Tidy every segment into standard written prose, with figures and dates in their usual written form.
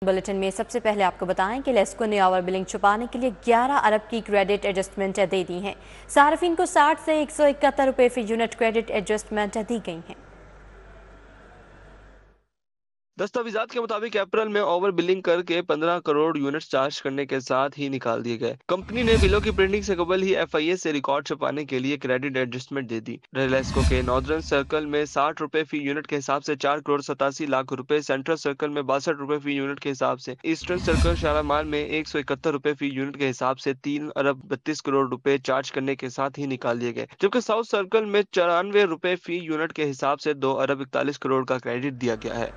Bulletin में सबसे पहले आपको बताएं कि लेस्को ने ओवर बिलिंग छुपाने के लिए 11 अरब की क्रेडिट एडजस्टमेंट दे दी हैं। सार्फिन को 60 से 171 रुपये फी यूनिट क्रेडिट एडजस्टमेंट दी गई हैं। दस्तावेजात के मुताबिक अप्रैल में ओवर बिलिंग करके 15 करोड़ यूनिट्स चार्ज करने के साथ ही निकाल दिए गए। कंपनी ने बिलों की प्रिंटिंग से कबल ही एफआईए से रिकॉर्ड छुपाने के लिए क्रेडिट एडजस्टमेंट दे दी। लेस्को के नॉर्दर्न सर्कल में 60 रुपए फी यूनिट के हिसाब से 4 करोड़ 87 लाख रुपए, सेंट्रल सर्कल में 62 रुपए फी यूनिट के हिसाब से, ईस्टर्न सर्कल शालामार में 171 रुपए फी यूनिट के हिसाब से 3 अरब 32 करोड़ रुपए चार्ज करने के साथ ही निकाल दिए गए। जबकि साउथ सर्कल में 94 रुपए फी यूनिट के हिसाब से 2 अरब 41 करोड़ का क्रेडिट दिया गया है।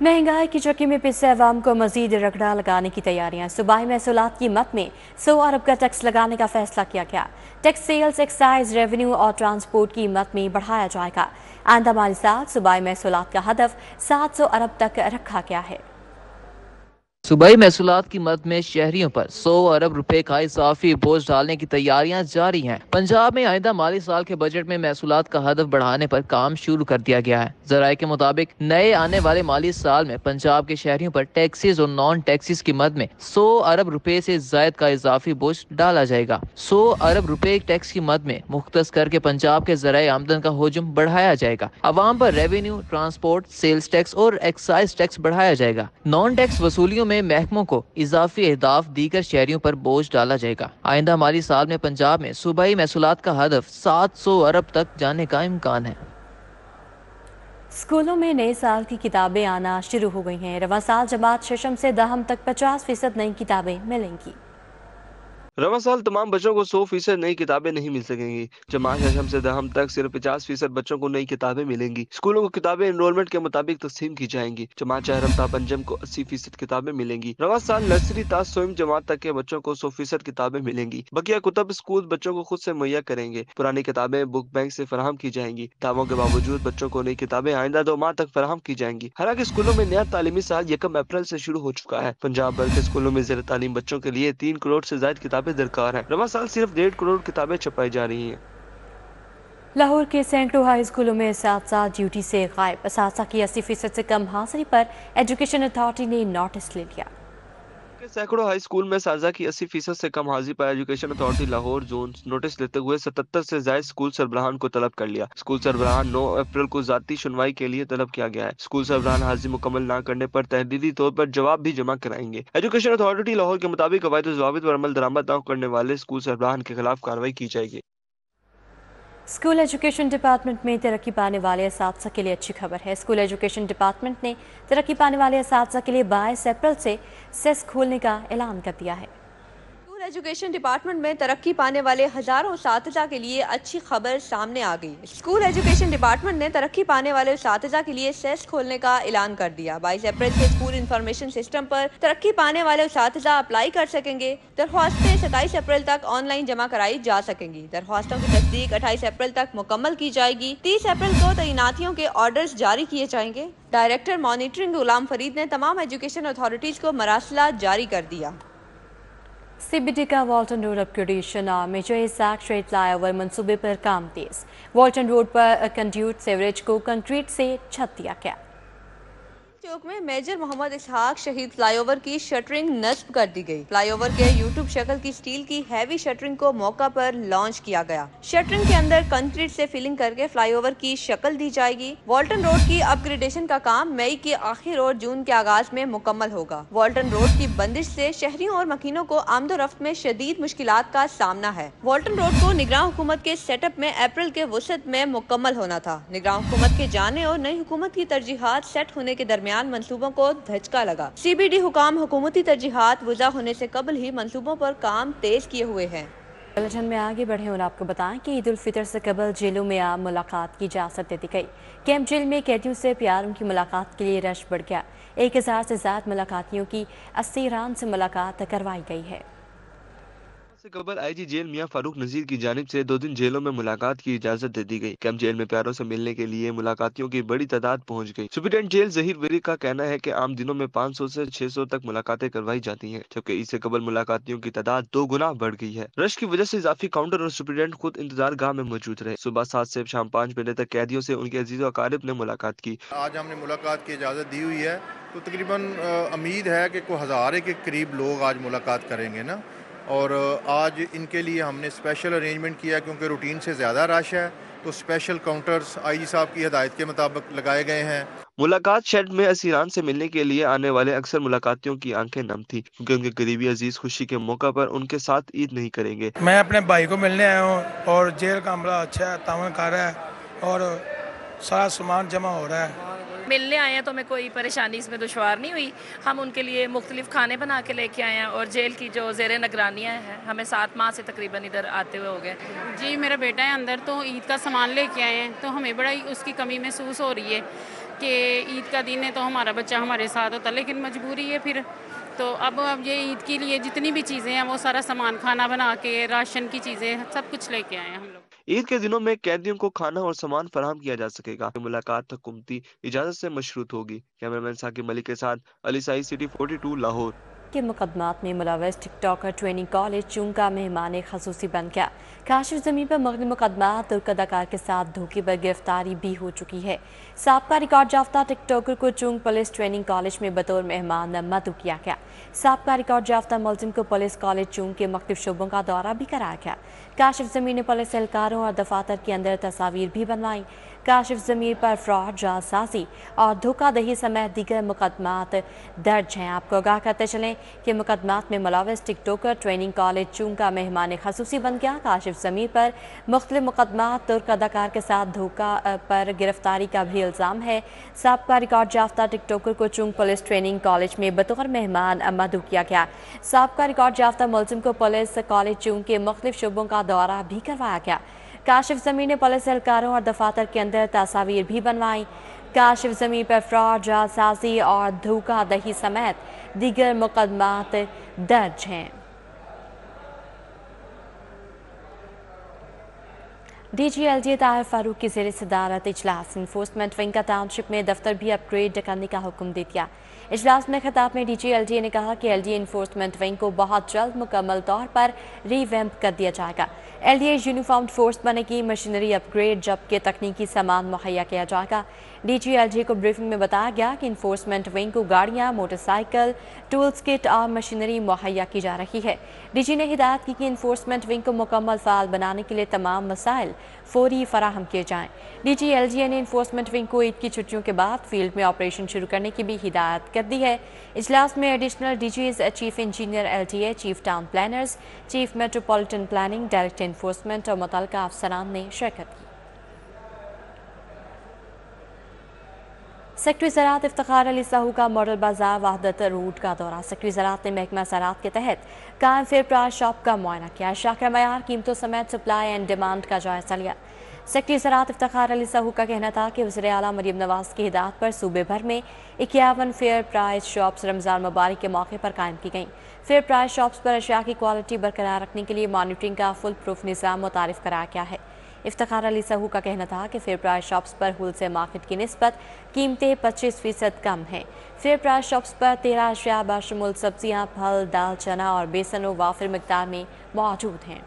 महंगाई की चक्की में पिसे अवाम को मजीद रगड़ा लगाने की तैयारियां। सूबाई महसूलात की मद में 100 अरब का टैक्स लगाने का फैसला किया गया। टैक्स सेल्स, एक्साइज, रेवेन्यू और ट्रांसपोर्ट की मद में बढ़ाया जाएगा। आइंदा माली साल सूबाई महसूलात का हदफ 700 अरब तक रखा गया है। सूबाई महसूलात की मद में शहरियों पर 100 अरब रुपए का इजाफी बोझ डालने की तैयारियां जारी हैं। पंजाब में आइंदा माली साल के बजट में महसूलात का हदफ बढ़ाने पर काम शुरू कर दिया गया है। जराये के मुताबिक नए आने वाले माली साल में पंजाब के शहरियों पर टैक्सेस और नॉन टैक्सेस की मद में 100 अरब रुपए से जायद का इजाफी बोझ डाला जाएगा। 100 अरब रुपए टैक्स की मद में मुख्तस करके पंजाब के जराये आमदन का हुजूम बढ़ाया जाएगा। अवाम पर रेवेन्यू, ट्रांसपोर्ट, सेल्स टैक्स और एक्साइज टैक्स बढ़ाया जाएगा। नॉन टैक्स वसूलियों में महकमों को इजाफी अहदाफ दीकर शहरियों पर बोझ डाला जाएगा। आइंदा माली साल में पंजाब में सूबाई महसूलात का हदफ 700 अरब तक जाने का इम्कान है। स्कूलों में नए साल की किताबें आना शुरू हो गई हैं। रवां साल जमात शशम से दहम तक 50% नई किताबें मिलेंगी। रवां साल तमाम बच्चों को 100% नई किताबें नहीं मिल सकेंगी। जमात शशम से दहम तक सिर्फ 50% बच्चों को नई किताबें मिलेंगी। स्कूलों को किताबें एनरोलमेंट के मुताबिक तकसीम की जाएंगी। जमात शहरम ता पंजम को 80% किताबें मिलेंगी। रवां साल नर्सरी ता सोइम जमात तक के बच्चों को 100% किताबें मिलेंगी। बकिया कुतब स्कूल बच्चों को खुद से मुहैया करेंगे। पुरानी किताबें बुक बैंक से फराहम की जाएंगी। दावों के बावजूद बच्चों को नई किताबें आइंदा 2 माह तक फराहम की जाएंगी। हालांकि स्कूलों में नया तालीमी साल 1 अप्रैल से शुरू हो चुका है। पंजाब भर के स्कूलों में ज़ेर तालीम बच्चों के लिए 3 करोड़ से ज्यादा किताबें दरकार है। साल सिर्फ 1.5 करोड़ किताबें छपाई जा रही हैं। लाहौर के सैकड़ों हाई स्कूलों में असातिज़ा ड्यूटी से गायब। असातिज़ा की 80% से कम हाजिरी पर एजुकेशन अथॉरिटी ने नोटिस ले लिया। सैकड़ों हाई स्कूल में साजा की 80% से कम हाजिरी पर education authority Lahore zone notice लेते हुए 77 से ज्यादा स्कूल सरबराहान को तलब कर लिया। स्कूल सरबराहान 9 अप्रैल को जाती सुनवाई के लिए तलब किया गया है। स्कूल सरबराहान हाजिरी मुकम्मल न करने पर तहदीदी तौर पर जवाब भी जमा कराएंगे। एजुकेशन अथॉरिटी लाहौर के मुताबिक कवायद और ज़वाबित पर अमल दरामद न करने वाले स्कूल सरबराहान के खिलाफ कार्रवाई की जाएगी। स्कूल एजुकेशन डिपार्टमेंट में तरक्की पाने वाले असातिज़ा के लिए अच्छी खबर है। स्कूल एजुकेशन डिपार्टमेंट ने तरक्की पाने वाले असातिज़ा के लिए 22 अप्रैल से सेस खोलने का ऐलान कर दिया है। एजुकेशन डिपार्टमेंट में तरक्की पाने वाले हजारों असातिज़ा के लिए अच्छी खबर सामने आ गई। स्कूल एजुकेशन डिपार्टमेंट ने तरक्की पाने वाले असातिज़ा के लिए सेस खोलने का ऐलान कर दिया। 22 अप्रैल से स्कूल इंफॉर्मेशन सिस्टम पर तरक्की पाने वाले असातिज़ा अप्लाई कर सकेंगे। दरख्वास्तें 27 अप्रैल तक ऑनलाइन जमा कराई जा सकेंगी। दरख्वास्तों की तस्दीक 28 अप्रैल तक मुकम्मल की जाएगी। 30 अप्रैल को तैनातियों के ऑर्डर्स जारी किए जाएंगे। डायरेक्टर मॉनिटरिंग गुलाम फरीद ने तमाम एजुकेशन अथॉरिटीज को मरासला जारी कर दिया। सीबीडी का वॉल्टन रोड अपग्रेडेशन और मेजर इसाक स्ट्रीट फ्लाईओवर मंसूबे पर काम तेज। वॉल्टन रोड पर कंड्यूट सेवरेज को कंक्रीट से छत दिया गया। चौक में मेजर मोहम्मद इसहाक शहीद फ्लाईओवर की शटरिंग नस्ब कर दी गई। फ्लाईओवर के यूट्यूब शक्ल की स्टील की हैवी शटरिंग को मौका पर लॉन्च किया गया। शटरिंग के अंदर कंक्रीट से फिलिंग करके फ्लाईओवर की शक्ल दी जाएगी। वॉल्टन रोड की अपग्रेडेशन का काम मई के आखिर और जून के आगाज में मुकम्मल होगा। वॉल्टन रोड की बंदिश से शहरियों और मकीनों को आमदोरफ्त में शदीद मुश्किलात का सामना है। वॉल्टन रोड को निगरान हुकूमत के सेटअप में अप्रैल के वसत में मुकम्मल होना था। निगरान हुकूमत के जाने और नई हुकूमत की तरजीहात सेट होने के दरमियान मंसूबों को धचका लगा। सीबीडी हुकाम हुकूमती तरजीहात वज़ा होने से कबल ही मंसूबों पर काम तेज किए हुए हैं। बुलेटिन में आगे बढ़े और आपको बताएं कि ईद उल फितर से कबल जेलों में आम मुलाकात की इजाज़त दे दी गई। कैंप जेल में कैदियों से प्यारों की मुलाकात के लिए रश बढ़ गया। 1000 से ज्यादा मुलाकातियों की 80 रान से मुलाकात करवाई गई है। से कबल आईजी जेल मियां फारूक नजीर की जानिब से 2 दिन जेलों में मुलाकात की इजाजत दे दी गई। कैंप जेल में प्यारों से मिलने के लिए मुलाकातियों की बड़ी तादाद पहुंच गई। सुप्रीडेंट जेल जहीर वेरी का कहना है कि आम दिनों में 500 से 600 तक मुलाकातें करवाई जाती हैं, जबकि ईद से कबल मुलाकातियों की तादाद 2 गुना बढ़ गई है। रश की वजह से इजाफी काउंटर और सुप्रीडेंट खुद इंतजार गाह में मौजूद रहे। सुबह 7 से शाम 5 बजे तक कैदियों से उनके अजीज अकारिब ने मुलाकात की। आज हमने मुलाकात की इजाज़त दी हुई है, तो तकरीबन उम्मीद है कि कोई 1000 के करीब लोग आज मुलाकात करेंगे ना। और आज इनके लिए हमने स्पेशल अरेंजमेंट किया क्योंकि रूटीन से ज़्यादा रश है, तो स्पेशल काउंटर्स आईजी साहब की हिदायत के मुताबिक लगाए गए हैं। मुलाकात शेड में असीरान से मिलने के लिए आने वाले अक्सर मुलाकातियों की आंखें नम थी, क्योंकि उनके करीबी अजीज खुशी के मौका पर उनके साथ ईद नहीं करेंगे। मैं अपने भाई को मिलने आया हूँ और जेल का अमला अच्छा है, तावन कर रहा है और सारा सामान जमा हो रहा है। मिलने आए हैं तो हमें कोई परेशानी इसमें दुश्वार नहीं हुई। हम उनके लिए मुख्तलिफ खाने बना के लेके आए हैं और जेल की जो ज़ेर निगरानियाँ हैं, हमें 7 माह से तकरीबन इधर आते हुए हो गए। जी मेरा बेटा है अंदर, तो ईद का सामान लेके आए हैं, तो हमें बड़ा उसकी कमी महसूस हो रही है कि ईद का दिन है तो हमारा बच्चा हमारे साथ होता, लेकिन मजबूरी है फिर। तो अब ये ईद के लिए जितनी भी चीज़ें हैं वो सारा सामान, खाना बना के, राशन की चीज़ें, सब कुछ लेके आए हैं हम लोग। ईद के दिनों में कैदियों को खाना और सामान फराहम किया जा सकेगा। मुलाकात हुकूमती इजाजत से मशरूत होगी। कैमरामैन साकिब मलिक के साथ अली साई, सिटी 42, लाहौर। के मुकदमात में मुलव्वस टिकटॉकर ट्रेनिंग कॉलेज चूंग का मेहमान खसूसी बन गया। काशिफ ज़मीन पर मगनी मुकदमात और अदाकार के साथ धोखे पर गिरफ्तारी भी हो चुकी है। साबका रिकॉर्ड याफ्ता टिकटॉकर को चूंग पुलिस ट्रेनिंग कॉलेज में बतौर मेहमान मदऊ किया गया। साबका रिकॉर्ड याफ्ता मुलजिम को पुलिस कॉलेज चूंग के मुख्तलिफ शोबों का दौरा भी कराया गया। काशिफ ज़मीन ने पुलिस एहलकारों और दफातर के अंदर तस्वीर भी बनवाई। काशिफ ज़मीर पर फ्रॉड, जालसाजी और धोखाधही समेत दीगर मुकदमात दर्ज हैं। आपको आगाह करते चलें कि मुकदमात में मुलव्वस टिकटॉकर ट्रेनिंग कॉलेज चूंग का मेहमान खसूसी बन गया। काशिफ ज़मीर पर मुख्तलिफ मुकदमात, तुर्क अदाकार के साथ धोखा पर गिरफ्तारी का भी इल्ज़ाम है। साबका रिकॉर्ड याफ्ता टिकटॉकर को चूंग पुलिस ट्रेनिंग कॉलेज में बतौर मेहमान मदऊ किया गया। साबका रिकॉर्ड याफ्ता मुलजिम को पुलिस कॉलेज चूंग के मुख्तलिफ शोबों का दौरा भी करवाया गया। काशिफ ज़मीर ने पुलिस एहलकारों और दफातर के अंदर तस्वीर भी बनवाई। काशिफ ज़मीर पर फ्रॉड, जालसाजी और धोखाधही समेत दीगर मुकदमात दर्ज हैं। DGLG ताहिर फारूक की ज़ेर सदारत इजलास इन्फोर्समेंट विंग का टाउनशिप में दफ्तर भी अपग्रेड करने का हुक्म दे दिया। इजलास में खिताब में DGLG ने कहा कि LDA इन्फोर्समेंट विंग को बहुत जल्द मुकम्मल तौर पर रीवैम्प कर दिया जाएगा। LDA यूनिफॉर्म्ड फोर्स बनेगी, मशीनरी अपग्रेड जबकि तकनीकी सामान मुहैया किया जाएगा। DGLG को ब्रीफिंग में बताया गया कि इन्फोर्समेंट विंग को गाड़ियाँ, मोटरसाइकिल, टूल्स किट और मशीनरी मुहैया की जा रही है। DG ने हिदायत की कि इन्फोर्समेंट विंग को मुकम्मल फ़ाल बनाने के लिए तमाम मसाइल फौरी फराहम किए जाएँ। DGLG ने इन्फोर्समेंट विंग को ईद की छुट्टियों के बाद फील्ड में ऑपरेशन शुरू करने की भी हिदायत कर दी है। इजलास में additional DGs, chief engineer LTA, chief town planners, chief metropolitan planning, director enforcement और मुतल्लिका अफसरान ने शिरकत की। सेक्रेटरी ज़राअत इफ्तिखार अली साहू का मॉडल बाजार वहदत रोड का दौरा। सेक्रेटरी ज़राअत ने महकमा ज़राअत के तहत कायम फेयर प्राइस शॉप का मुआयना किया। शाखा मयार कीमतों समेत सप्लाई एंड डिमांड का जायजा लिया। सेक्रेटरी ज़राअत इफ्तिखार अली साहू का कहना था कि वज़ीर आला मरीम नवाज़ की हिदायत पर सूबे भर में 51 फेयर प्राइस शॉप्स रमज़ान मुबारक के मौके पर कायम की गईं। फेयर प्राइस शॉप्स पर अशिया की क्वालिटी बरकरार रखने के लिए मॉनिटरिंग का फुल प्रूफ निज़ाम मुतारिफ कराया गया है। इफ्तिखार अली साहू का कहना था कि फेयर प्राइस शॉप्स पर होलसेल मार्केट की निस्बत कीमतें 25% कम हैं। फेयर प्राइस शॉप्स पर 13 अशिया बाशमुल सब्जियां, फल, दाल, चना और बेसन व वाफिर मिकदार में मौजूद हैं।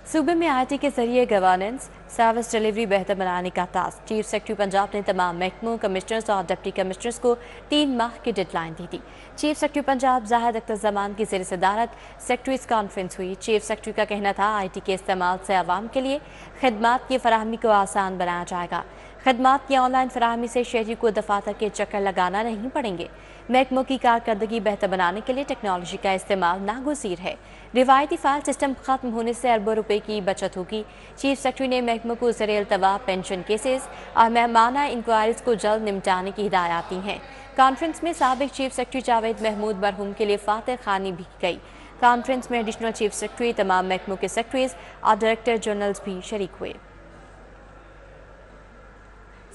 सूबे में IT के जरिए गवर्नेंस सर्विस डिलीवरी बेहतर बनाने का टास्क। चीफ सेक्रेटरी पंजाब ने तमाम महकमों, कमिश्नर्स और डिप्टी कमिश्नर्स को 3 माह की डेडलाइन दी थी। चीफ सेक्रेटरी पंजाब जाहिद अख्तर जमान की ज़ेर सदारत सेक्रेटरीज कॉन्फ्रेंस हुई। चीफ सेक्रेटरी का कहना था IT के इस्तेमाल से आवाम के लिए खदमात की फराहमी को आसान बनाया जाएगा। खदमात की ऑनलाइन फराहमी से शहरी को दफातर के चक्कर लगाना नहीं पड़ेंगे। महकमों की कारकर्दगी बेहतर बनाने के लिए टेक्नोलॉजी का इस्तेमाल नागुज़ीर है। रिवायती फाइल सिस्टम खत्म होने से अरबों रुपए की बचत होगी। चीफ सेक्रेटरी ने महकमों को ज़रिए अल्तवा पेंशन केसेस और मेहमाना इंक्वायरीज को जल्द निपटाने की हिदायत दी हैं। कॉन्फ्रेंस में साबिक चीफ सेक्रेटरी जावेद महमूद मरहूम के लिए फातह खानी भी की गई। कॉन्फ्रेंस में एडिशनल चीफ सेक्रेटरी, तमाम महकमों के सेक्रेटरीज और डायरेक्टर जनरल्स भी शरीक हुए।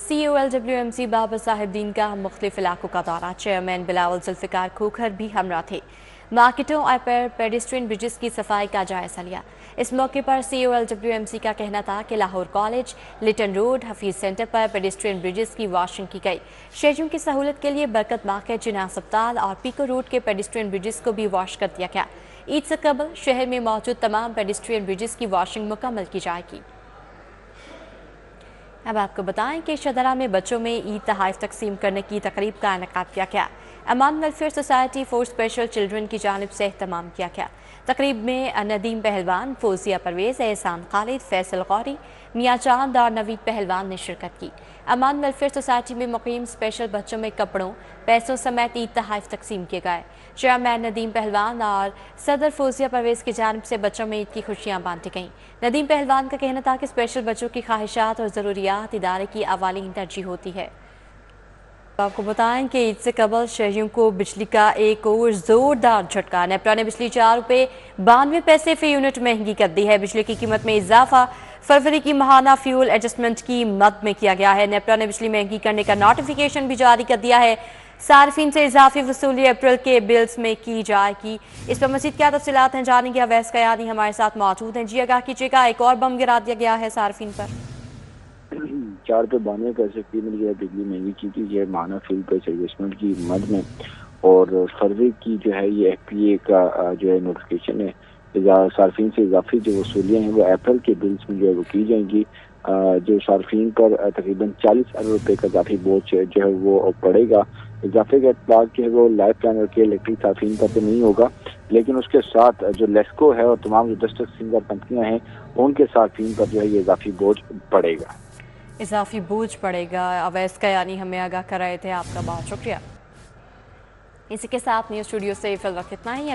COLWMC बाबर साहिब दीन का मुख्तलिफ इलाकों का दौरा। चेयरमैन बिलावल जुल्फ़िकार खोखर भी हमरा थे। मार्केटों और पेडेस्ट्रियन ब्रिजेस की सफाई का जायजा लिया। इस मौके पर COLWMC का कहना था कि Lahore college, Lytton road, Hafeez centre पर पेडेस्ट्रियन ब्रिजेस की वॉशिंग की गई। शहरियों की सहूलत के लिए बरकत मार्केट, जिन्ना अस्पताल और पीको रोड के पेडेस्ट्रियन ब्रिजेस को भी वॉश कर दिया गया। ईद से कबल शहर में मौजूद तमाम पेडेस्ट्रियन ब्रिजेस की वॉशिंग मुकम्मल की जाएगी। अब आपको बताएं कि शदरा में बच्चों में ईद तोहफे तकसीम करने की तकरीब का इनेकाद किया गया। Aman welfare society for special children की जानिब से एहतमाम किया गया। तकरीब में नदीम पहलवान, फौजिया परवेज, एहसान खालिद, फैसल गौरी, मियाँ चांद और नवीद पहलवान ने शिरकत की। अमान वेलफेयर सोसाइटी में मुकीम स्पेशल बच्चों में कपड़ों, पैसों समेत ईद तोहफे तकसीम किए गए। चेयरमैन नदीम पहलवान और सदर फौजिया परवेज की जानिब से बच्चों में ईद की खुशियाँ बांटी गईं। नदीम पहलवान का कहना था कि स्पेशल बच्चों की ख्वाहिशात और ज़रूरियात इदारे की अवालीन तरजीह होती है। आपको बताएं कि ईद से कबल शहरियों को बिजली का एक और जोरदार झटका। नेपरा ने बिजली 4 रुपये 92 पैसे फी यूनिट महंगी कर दी है। बिजली की कीमत में इजाफा फरवरी की माहाना फ्यूल एडजस्टमेंट की मद में किया गया है। नेपरा ने बिजली महंगी करने का नोटिफिकेशन भी जारी कर दिया है। सार्फिन से इजाफी वसूली अप्रैल के बिल्स में की जाएगी। इस पर मजीद क्या तफसीलात हैं जानेंगे। अवैस कयानी हमारे साथ मौजूद हैं। जी आगाह कीजिएगा, एक और बम गिरा दिया गया है सार्फिन पर। 4 रुपये 92 पैसे फी मिल गया बिजली महंगी की गई है माहाना फ्यूल प्राइस एडजस्टमेंट की मद में। और फरवरी की जो है ये FPA का जो है नोटिफिकेशन है। सार्फिन से इजाफी जो वसूलियाँ हैं वो अप्रैल के बिल्स में जो है वो की जाएंगी। जो सार्फिन पर तकरीबन 40 अरब रुपये का इजाफी बोझ जो है वो पड़ेगा। इजाफे का इतलाक जो है वो लाइफ प्लानर के इलेक्ट्रिक सार्फिन पर तो नहीं होगा, लेकिन उसके साथ जो लेस्को है और तमाम जो दस्तक सिंगर कंपनियाँ हैं उनके सार्फिन पर जो है ये इजाफी बोझ पड़ेगा। इजाफी बोझ पड़ेगा। अवैस कयानी हमें आगाह कर रहे थे। आपका बहुत शुक्रिया। इसी के साथ न्यूज़ स्टूडियो से फिलहाल इतना ही।